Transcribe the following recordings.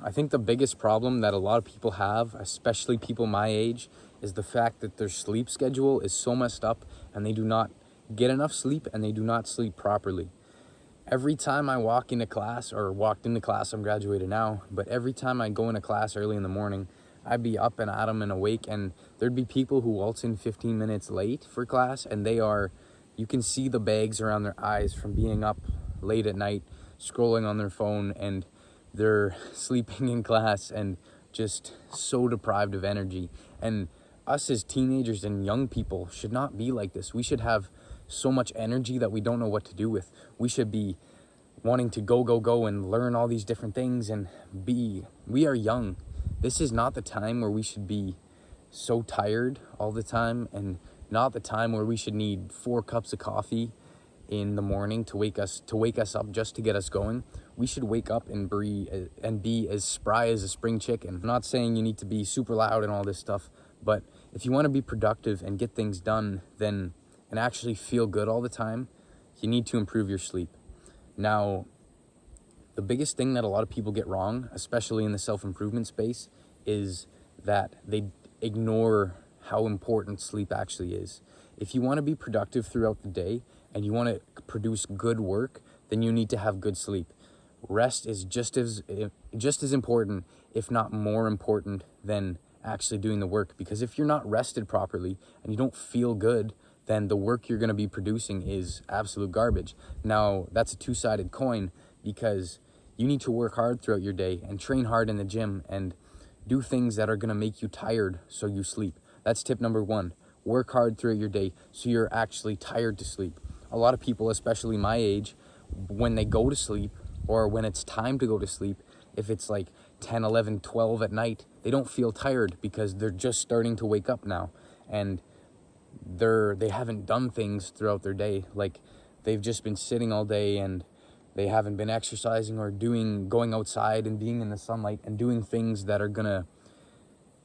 I think the biggest problem that a lot of people have, especially people my age, is the fact that their sleep schedule is so messed up and they do not get enough sleep and they do not sleep properly. Every time I walk into class, or walked into class, I'm graduated now, but every time I go into class early in the morning, I'd be up and at 'em and awake, and there'd be people who waltz in 15 minutes late for class, and you can see the bags around their eyes from being up late at night, scrolling on their phone, and they're sleeping in class and just so deprived of energy. And us as teenagers and young people should not be like this. We should have so much energy that we don't know what to do with. We should be wanting to go and learn all these different things and we are young. This is not the time where we should be so tired all the time, and not the time where we should need 4 cups of coffee in the morning to wake us up just to get us going. We should wake up and be as spry as a spring chicken. I'm not saying you need to be super loud and all this stuff, but if you want to be productive and get things done, and actually feel good all the time, you need to improve your sleep. Now, the biggest thing that a lot of people get wrong, especially in the self-improvement space, is that they ignore how important sleep actually is. If you want to be productive throughout the day and you want to produce good work, then you need to have good sleep. Rest is just as important, if not more important, than actually doing the work. Because if you're not rested properly and you don't feel good, then the work you're going to be producing is absolute garbage. Now, that's a two-sided coin, because you need to work hard throughout your day and train hard in the gym and do things that are going to make you tired so you sleep. That's tip number 1. Work hard throughout your day so you're actually tired to sleep. A lot of people, especially my age, when they go to sleep, or when it's time to go to sleep, if it's like 10, 11, 12 at night, they don't feel tired because they're just starting to wake up now. And they haven't done things throughout their day. Like, they've just been sitting all day and they haven't been exercising or going outside and being in the sunlight and doing things that are gonna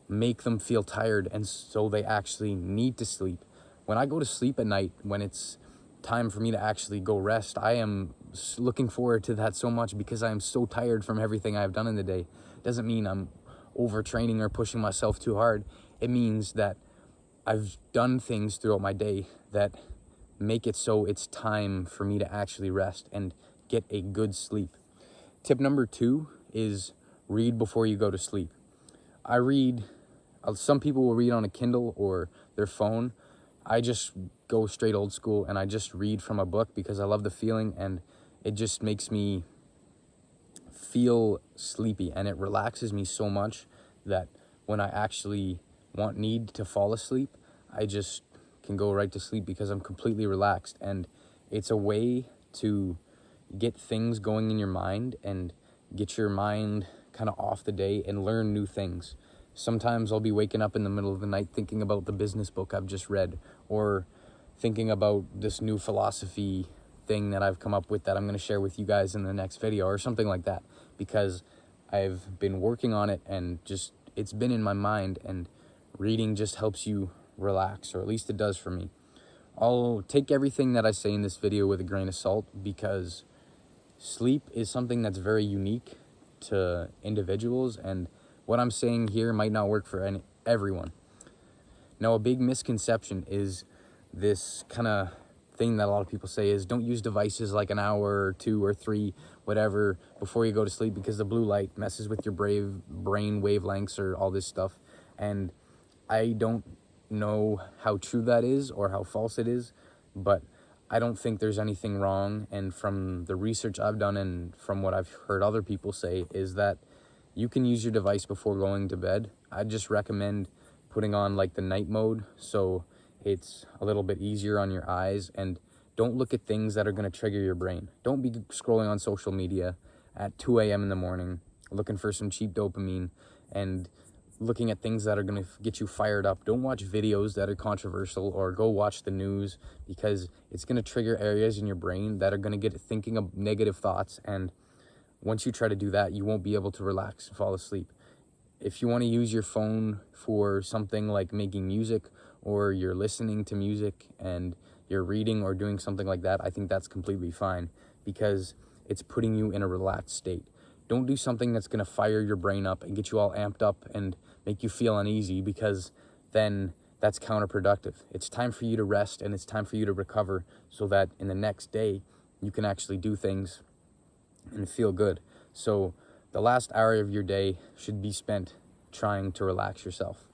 make them feel tired, and so they actually need to sleep. When I go to sleep at night, when it's time for me to actually go rest, I am looking forward to that so much, because I am so tired from everything I've done in the day. Doesn't mean I'm overtraining or pushing myself too hard. It means that I've done things throughout my day that make it so it's time for me to actually rest and get a good sleep. Tip number 2 is read before you go to sleep. Some people will read on a Kindle or their phone. I just go straight old school and I just read from a book, because I love the feeling and it just makes me feel sleepy, and it relaxes me so much that when I actually need to fall asleep, I just can go right to sleep because I'm completely relaxed. And it's a way to get things going in your mind and get your mind kind of off the day and learn new things. Sometimes I'll be waking up in the middle of the night thinking about the business book I've just read, or thinking about this new philosophy thing that I've come up with that I'm going to share with you guys in the next video, or something like that, because I've been working on it and it's been in my mind, and reading just helps you relax, or at least it does for me. I'll take everything that I say in this video with a grain of salt, because sleep is something that's very unique to individuals, and what I'm saying here might not work for everyone. Now, a big misconception is this kind of thing that a lot of people say is, don't use devices like an hour or 2 or 3, whatever, before you go to sleep, because the blue light messes with your brain wavelengths or all this stuff. And I don't know how true that is or how false it is, but I don't think there's anything wrong. And from the research I've done and from what I've heard other people say, is that you can use your device before going to bed. I just recommend putting on like the night mode, so it's a little bit easier on your eyes, and don't look at things that are going to trigger your brain. Don't be scrolling on social media at 2 a.m. in the morning looking for some cheap dopamine and looking at things that are going to get you fired up. Don't watch videos that are controversial, or go watch the news, because it's going to trigger areas in your brain that are going to get it thinking of negative thoughts, and once you try to do that, you won't be able to relax and fall asleep. If you want to use your phone for something like making music, or you're listening to music and you're reading or doing something like that, I think that's completely fine, because it's putting you in a relaxed state. Don't do something that's going to fire your brain up and get you all amped up and make you feel uneasy, because then that's counterproductive. It's time for you to rest, and it's time for you to recover, so that in the next day you can actually do things and feel good. So the last hour of your day should be spent trying to relax yourself.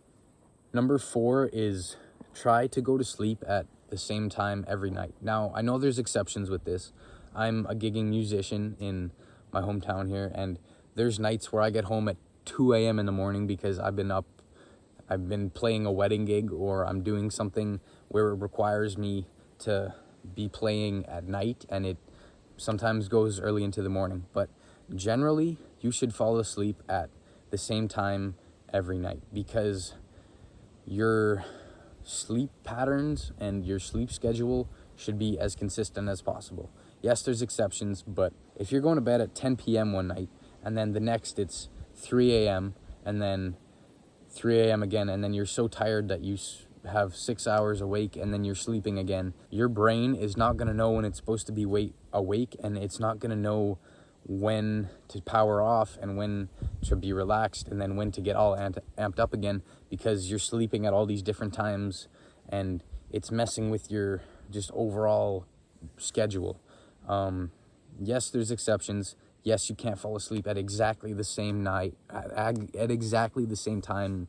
Number 4 is try to go to sleep at the same time every night. Now, I know there's exceptions with this. I'm a gigging musician in my hometown here, and there's nights where I get home at 2 a.m. in the morning because I've been playing a wedding gig, or I'm doing something where it requires me to be playing at night, and it sometimes goes early into the morning. But generally, you should fall asleep at the same time every night, because your sleep patterns and your sleep schedule should be as consistent as possible. Yes, there's exceptions, but if you're going to bed at 10 p.m. one night, and then the next it's 3 a.m., and then 3 a.m. again, and then you're so tired that you have 6 hours awake, and then you're sleeping again, your brain is not going to know when it's supposed to be awake, and it's not going to know when to power off and when to be relaxed, and then when to get all amped up again, because you're sleeping at all these different times, and it's messing with your just overall schedule. Yes, there's exceptions. Yes, you can't fall asleep at exactly the same night, at exactly the same time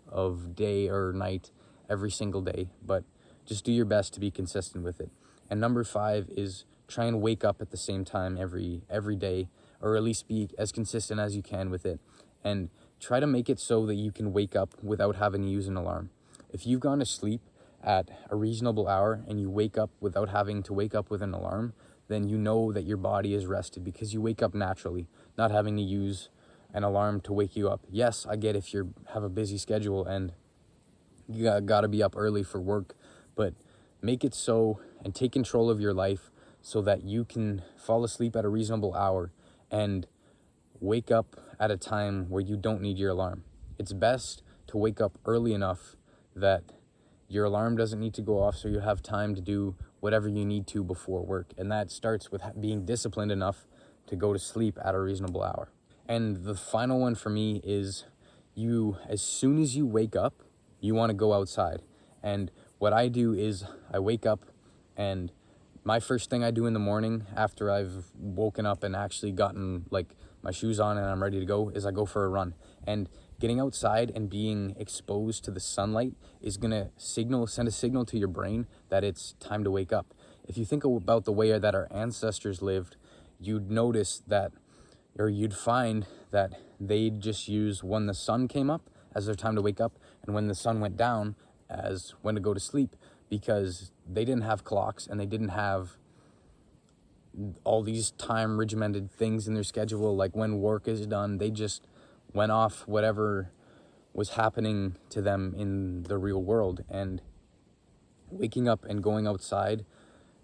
of day or night every single day, but just do your best to be consistent with it. And number 5 is try and wake up at the same time every day, or at least be as consistent as you can with it. And try to make it so that you can wake up without having to use an alarm. If you've gone to sleep at a reasonable hour and you wake up without having to wake up with an alarm, then you know that your body is rested, because you wake up naturally, not having to use an alarm to wake you up. Yes, I get if you have a busy schedule and you got to be up early for work, but make it so and take control of your life so that you can fall asleep at a reasonable hour and wake up at a time where you don't need your alarm. It's best to wake up early enough that your alarm doesn't need to go off, so you have time to do whatever you need to before work. And that starts with being disciplined enough to go to sleep at a reasonable hour. And the final one for me is, as soon as you wake up, you want to go outside. And what I do is I wake up, and my first thing I do in the morning after I've woken up and actually gotten like my shoes on and I'm ready to go is I go for a run. And getting outside and being exposed to the sunlight is going to send a signal to your brain that it's time to wake up. If you think about the way that our ancestors lived, you'd notice that, or you'd find that they'd just use when the sun came up as their time to wake up, and when the sun went down as when to go to sleep, because they didn't have clocks and they didn't have all these time regimented things in their schedule, like when work is done. They just went off whatever was happening to them in the real world. And waking up and going outside,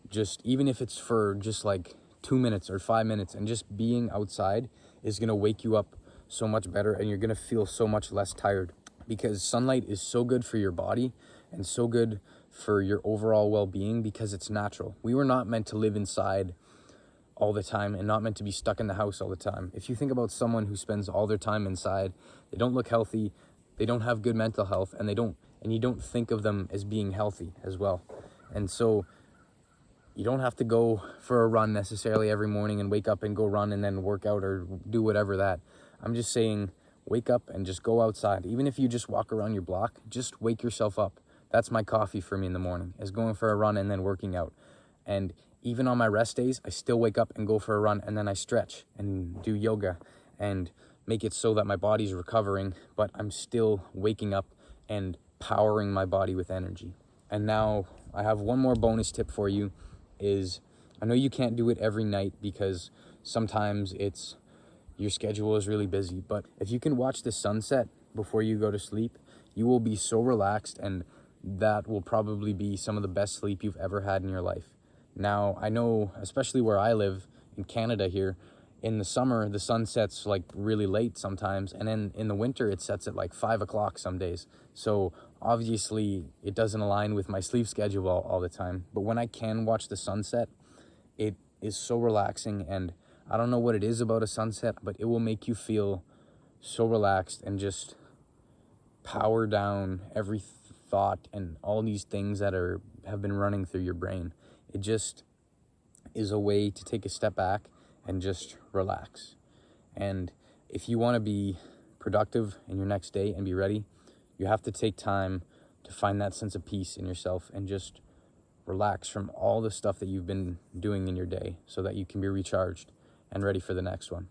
just even if it's for just like 2 minutes or 5 minutes, and just being outside is going to wake you up so much better, and you're going to feel so much less tired, because sunlight is so good for your body and so good for your overall well-being, because it's natural. We were not meant to live inside all the time and not meant to be stuck in the house all the time. If you think about someone who spends all their time inside, they don't look healthy, they don't have good mental health, and you don't think of them as being healthy as well. And so you don't have to go for a run necessarily every morning and wake up and go run and then work out or do whatever that. I'm just saying, wake up and just go outside. Even if you just walk around your block, just wake yourself up. That's my coffee for me in the morning, is going for a run and then working out. And even on my rest days, I still wake up and go for a run, and then I stretch and do yoga and make it so that my body's recovering, but I'm still waking up and powering my body with energy. And now I have one more bonus tip for you, is I know you can't do it every night because sometimes your schedule is really busy, but if you can watch the sunset before you go to sleep, you will be so relaxed, and that will probably be some of the best sleep you've ever had in your life. Now, I know, especially where I live in Canada here, in the summer, the sun sets like really late sometimes, and then in the winter, it sets at like 5 o'clock some days. So obviously, it doesn't align with my sleep schedule all the time. But when I can watch the sunset, it is so relaxing, and I don't know what it is about a sunset, but it will make you feel so relaxed and just power down every thought and all these things that have been running through your brain. It just is a way to take a step back and just relax. And if you want to be productive in your next day and be ready, you have to take time to find that sense of peace in yourself and just relax from all the stuff that you've been doing in your day so that you can be recharged and ready for the next one.